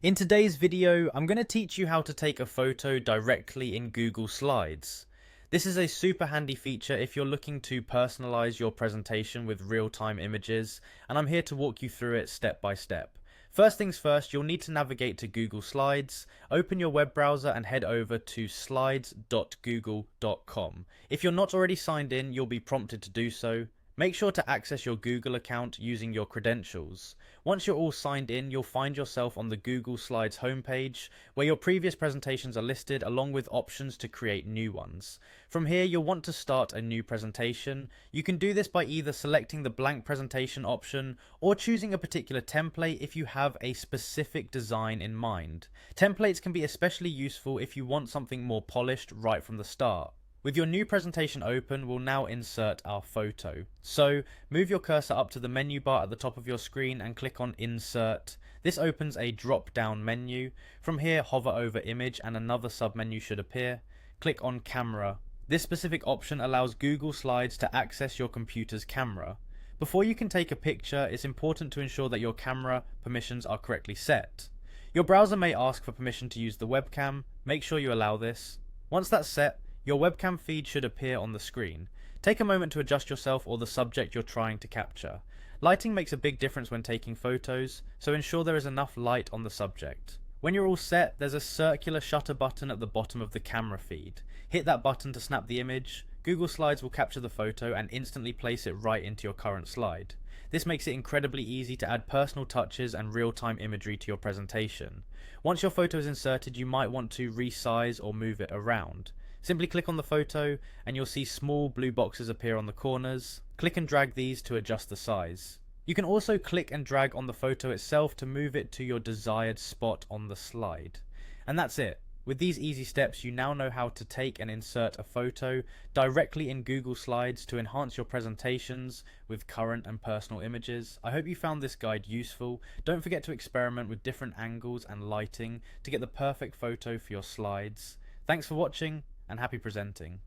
In today's video, I'm going to teach you how to take a photo directly in Google Slides. This is a super handy feature if you're looking to personalize your presentation with real-time images, and I'm here to walk you through it step by step. First things first, you'll need to navigate to Google Slides, open your web browser and head over to slides.google.com. If you're not already signed in, you'll be prompted to do so. Make sure to access your Google account using your credentials. Once you're all signed in, you'll find yourself on the Google Slides homepage, where your previous presentations are listed along with options to create new ones. From here, you'll want to start a new presentation. You can do this by either selecting the blank presentation option or choosing a particular template if you have a specific design in mind. Templates can be especially useful if you want something more polished right from the start. With your new presentation open, we'll now insert our photo. So, move your cursor up to the menu bar at the top of your screen and click on Insert. This opens a drop-down menu. From here, hover over Image and another submenu should appear. Click on Camera. This specific option allows Google Slides to access your computer's camera. Before you can take a picture, it's important to ensure that your camera permissions are correctly set. Your browser may ask for permission to use the webcam. Make sure you allow this. Once that's set, your webcam feed should appear on the screen. Take a moment to adjust yourself or the subject you're trying to capture. Lighting makes a big difference when taking photos, so ensure there is enough light on the subject. When you're all set, there's a circular shutter button at the bottom of the camera feed. Hit that button to snap the image. Google Slides will capture the photo and instantly place it right into your current slide. This makes it incredibly easy to add personal touches and real-time imagery to your presentation. Once your photo is inserted, you might want to resize or move it around. Simply click on the photo and you'll see small blue boxes appear on the corners. Click and drag these to adjust the size. You can also click and drag on the photo itself to move it to your desired spot on the slide. And that's it. With these easy steps, you now know how to take and insert a photo directly in Google Slides to enhance your presentations with current and personal images. I hope you found this guide useful. Don't forget to experiment with different angles and lighting to get the perfect photo for your slides. Thanks for watching, and happy presenting.